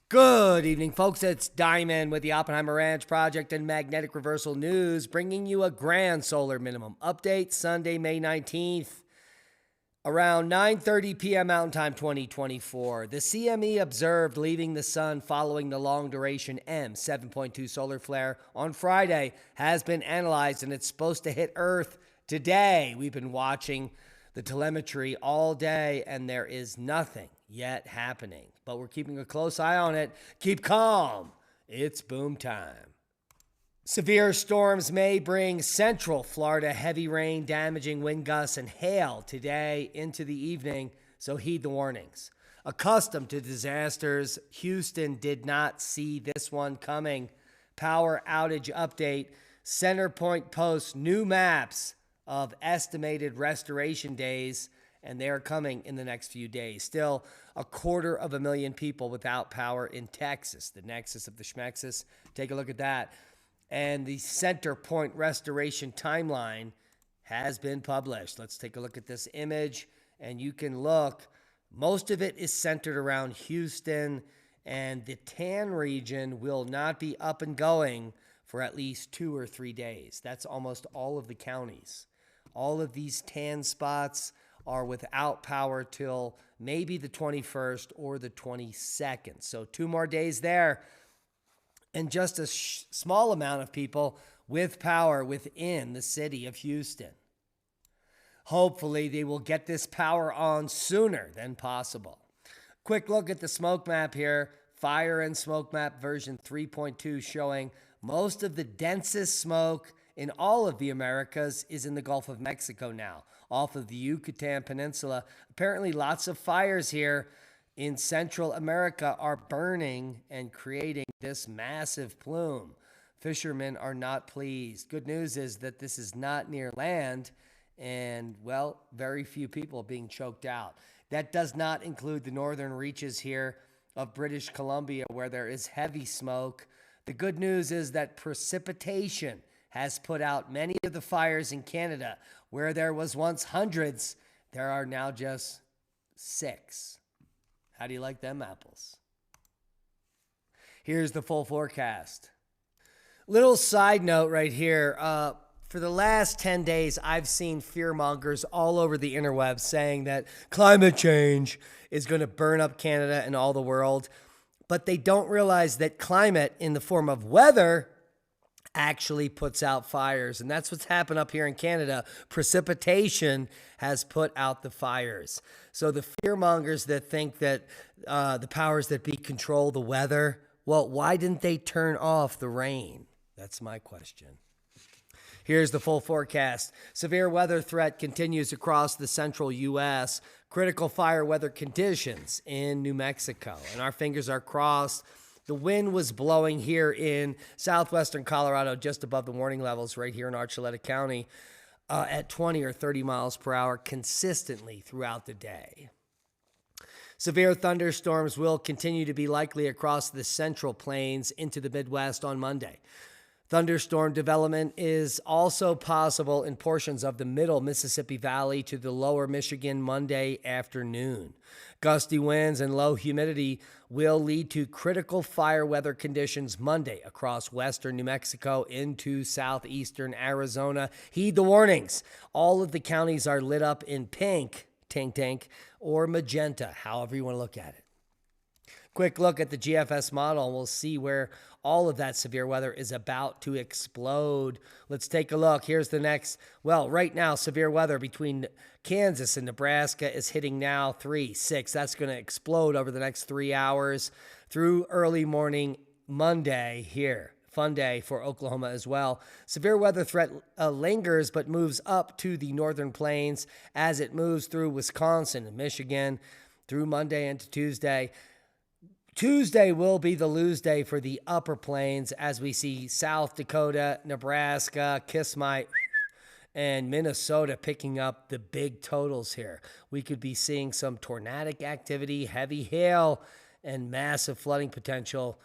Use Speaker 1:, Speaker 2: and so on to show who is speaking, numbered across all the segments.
Speaker 1: Good evening, folks. It's Diamond with the Oppenheimer Ranch Project and Magnetic Reversal News, bringing you a grand solar minimum update Sunday, May 19th, around 9:30 p.m. Mountain Time 2024. The CME observed leaving the sun following the long-duration M7.2 solar flare on Friday has been analyzed, and it's supposed to hit Earth today. We've been watching the telemetry all day, and there is nothing yet happening. But we're keeping a close eye on it. Keep calm. It's boom time. Severe storms may bring central Florida heavy rain, damaging wind gusts, and hail today into the evening, so heed the warnings. Accustomed to disasters, Houston did not see this one coming. Power outage update. CenterPoint posts new maps of estimated restoration days, and they're coming in the next few days. Still, 250,000 people without power in Texas, the nexus of the schmexus. Take a look at that. And the CenterPoint restoration timeline has been published. Let's take a look at this image, and you can look. Most of it is centered around Houston, and the tan region will not be up and going for at least 2 or 3 days. That's almost all of the counties. All of these tan spots are without power till maybe the 21st or the 22nd. So 2 more days there, and just a small amount of people with power within the city of Houston. Hopefully, they will get this power on sooner than possible. Quick look at the smoke map here. Fire and smoke map version 3.2 showing most of the densest smoke in all of the Americas is in the Gulf of Mexico now, off of the Yucatan Peninsula. Apparently, lots of fires here in Central America are burning and creating this massive plume. Fishermen are not pleased. Good news is that this is not near land, and, well, very few people being choked out. That does not include the northern reaches here of British Columbia, where there is heavy smoke. The good news is that precipitation has put out many of the fires in Canada. Where there was once hundreds, there are now just 6. How do you like them apples? Here's the full forecast. Little side note right here. For the last 10 days, I've seen fearmongers all over the interwebs saying that climate change is going to burn up Canada and all the world. But they don't realize that climate in the form of weather actually puts out fires. And that's what's happened up here in Canada. Precipitation has put out the fires. So the fearmongers that think that the powers that be control the weather, well, why didn't they turn off the rain? That's my question. Here's the full forecast. Severe weather threat continues across the central U.S. Critical fire weather conditions in New Mexico. And our fingers are crossed. The wind was blowing here in southwestern Colorado just above the warning levels right here in Archuleta County at 20 or 30 miles per hour consistently throughout the day. Severe thunderstorms will continue to be likely across the central plains into the Midwest on Monday. Thunderstorm development is also possible in portions of the middle Mississippi Valley to the lower Michigan Monday afternoon. Gusty winds and low humidity will lead to critical fire weather conditions Monday across western New Mexico into southeastern Arizona. Heed the warnings. All of the counties are lit up in pink, tink, or magenta, however you want to look at it. Quick look at the GFS model, and we'll see where all of that severe weather is about to explode. Let's take a look. Here's the next. Well, right now, severe weather between Kansas and Nebraska is hitting now 3, 6. That's going to explode over the next 3 hours through early morning Monday here. Fun day for Oklahoma as well. Severe weather threat lingers but moves up to the northern plains as it moves through Wisconsin and Michigan through Monday into Tuesday. Tuesday will be the lose day for the upper plains as we see South Dakota, Nebraska, Kismite, and Minnesota picking up the big totals here. We could be seeing some tornadic activity, heavy hail, and massive flooding potential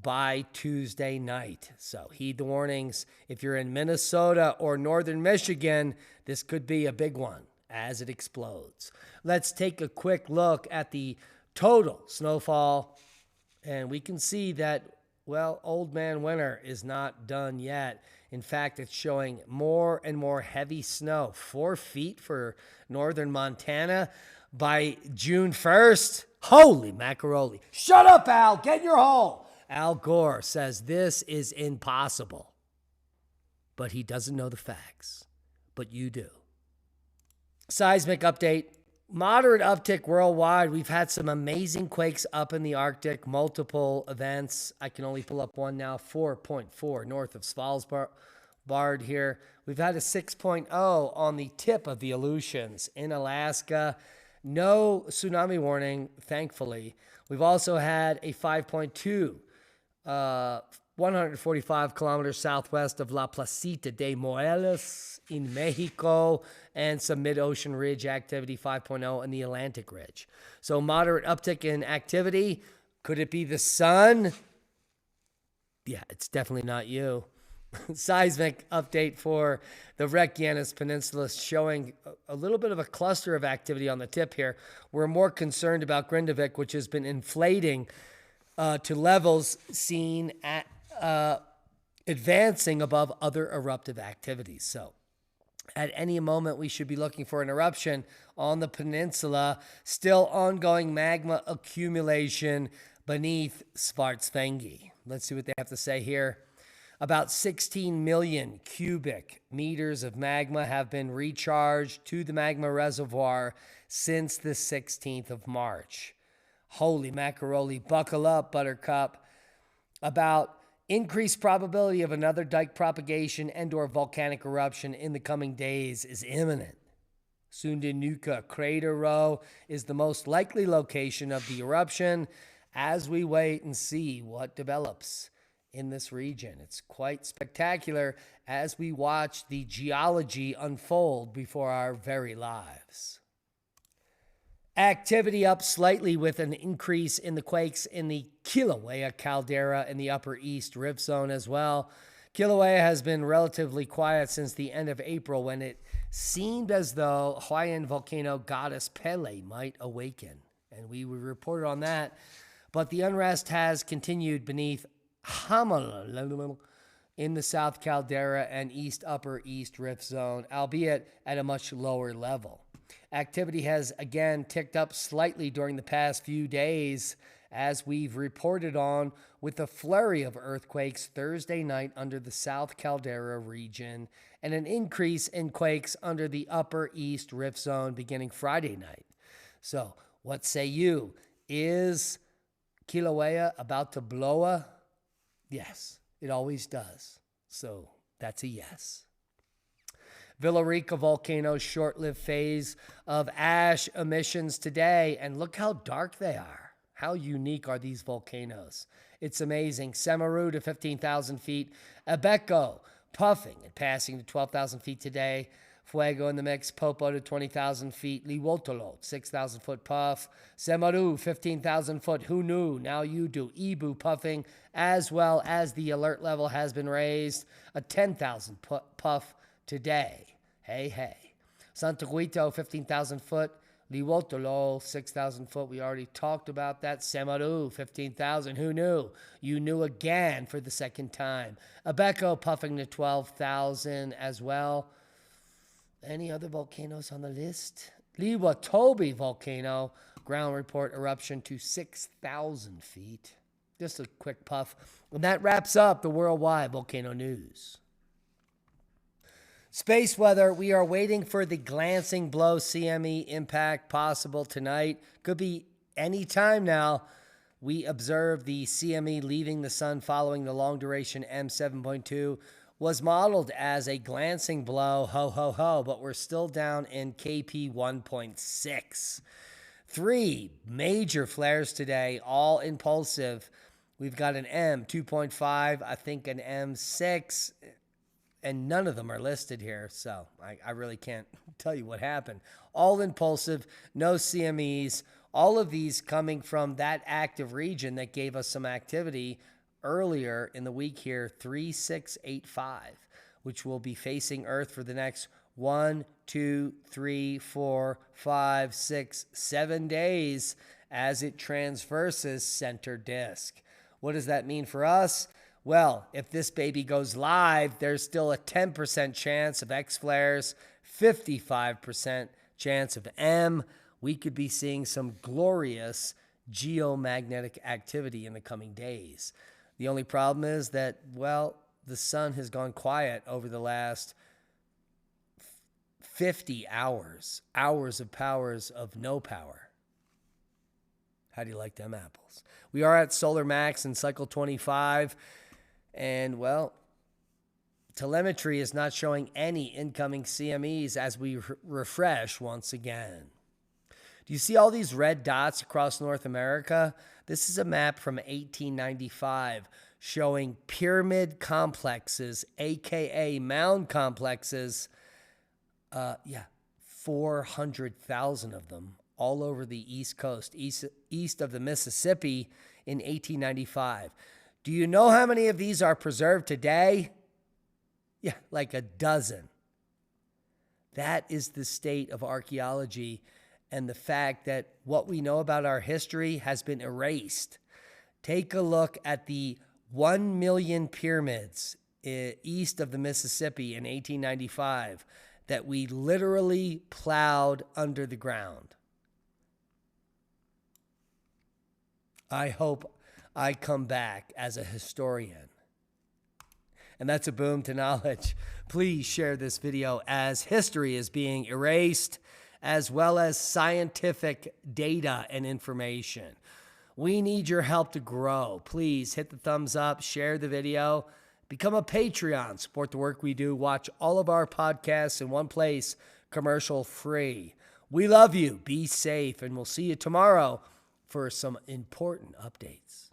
Speaker 1: by Tuesday night. So heed the warnings. If you're in Minnesota or northern Michigan, this could be a big one as it explodes. Let's take a quick look at the total snowfall And we can see that, well, Old Man Winter is not done yet. In fact, it's showing more and more heavy snow, 4 feet for northern Montana by June 1st. Holy macaroni. Shut up, Al. Get in your hole. Al Gore says this is impossible. But he doesn't know the facts. But you do. Seismic update. Moderate uptick worldwide. We've had some amazing quakes up in the Arctic, multiple events. I can only pull up one now, 4.4 north of Svalbard here. We've had a 6.0 on the tip of the Aleutians in Alaska. No tsunami warning, thankfully. We've also had a 5.2, 145 kilometers southwest of La Placita de Morelos in Mexico, and some mid-ocean ridge activity 5.0 in the Atlantic ridge. So moderate uptick in activity. Could it be the sun? Yeah, it's definitely not you. Seismic update for the Reykjanes Peninsula showing a little bit of a cluster of activity on the tip here. We're more concerned about Grindavik, which has been inflating to levels seen at advancing above other eruptive activities. So at any moment, we should be looking for an eruption on the peninsula. Still ongoing magma accumulation beneath Svartsengi. Let's see what they have to say here. About 16 million cubic meters of magma have been recharged to the magma reservoir since the 16th of March. Holy macaroni, buckle up, Buttercup. About increased probability of another dike propagation and or volcanic eruption in the coming days is imminent. Sundanuka Crater Row is the most likely location of the eruption as we wait and see what develops in this region. It's quite spectacular as we watch the geology unfold before our very lives. Activity up slightly with an increase in the quakes in the Kilauea caldera in the Upper East Rift Zone as well. Kilauea has been relatively quiet since the end of April when it seemed as though Hawaiian volcano goddess Pele might awaken. And we reported on that. But the unrest has continued beneath Honolulu in the South Caldera and Upper East Rift Zone, albeit at a much lower level. Activity has again ticked up slightly during the past few days, as we've reported on, with a flurry of earthquakes Thursday night under the South Caldera region and an increase in quakes under the Upper East Rift Zone beginning Friday night. So, what say you? Is Kilauea about to blow up? Yes, it always does. So, that's a yes. Villarrica volcano's short-lived phase of ash emissions today, and look how dark they are. How unique are these volcanoes? It's amazing. Semeru to 15,000 feet. Abeco puffing and passing to 12,000 feet today. Fuego in the mix. Popo to 20,000 feet. Liwotolo, 6,000-foot puff. Semeru, 15,000 foot. Who knew? Now you do. Ibu puffing, as well as the alert level has been raised. A 10,000 puff today. Hey. Santo Guito, 15,000 foot. Liwotolo, 6,000 foot. We already talked about that. Semeru, 15,000. Who knew? You knew again for the second time. Abeco puffing to 12,000 as well. Any other volcanoes on the list? Liwatobi volcano, ground report eruption to 6,000 feet. Just a quick puff. And that wraps up the worldwide volcano news. Space weather, we are waiting for the glancing blow CME impact possible tonight. Could be any time now. We observed the CME leaving the sun following the long duration M7.2 was modeled as a glancing blow, ho, but we're still down in KP 1.6. 3 major flares today, all impulsive. We've got an M2.5, I think an M6, and none of them are listed here, so I really can't tell you what happened. All impulsive, no CMEs, all of these coming from that active region that gave us some activity earlier in the week here, 3685, which will be facing Earth for the next 1, 2, 3, 4, 5, 6, 7 days as it transverses center disk. What does that mean for us? Well, if this baby goes live, there's still a 10% chance of X flares, 55% chance of M. We could be seeing some glorious geomagnetic activity in the coming days. The only problem is that, well, the sun has gone quiet over the last 50 hours of no power. How do you like them apples? We are at Solar Max in cycle 25, and, well, telemetry is not showing any incoming CMEs as we refresh once again. Do you see all these red dots across North America? This is a map from 1895 showing pyramid complexes, aka mound complexes. 400,000 of them all over the East Coast, east of the Mississippi in 1895. Do you know how many of these are preserved today? Yeah, like a dozen. That is the state of archaeology and the fact that what we know about our history has been erased. Take a look at the 1 million pyramids east of the Mississippi in 1895 that we literally plowed under the ground. I hope I come back as a historian. And that's a boom to knowledge. Please share this video as history is being erased, as well as scientific data and information. We need your help to grow. Please hit the thumbs up, share the video, become a Patreon, support the work we do, watch all of our podcasts in one place, commercial free. We love you. Be safe, and we'll see you tomorrow for some important updates.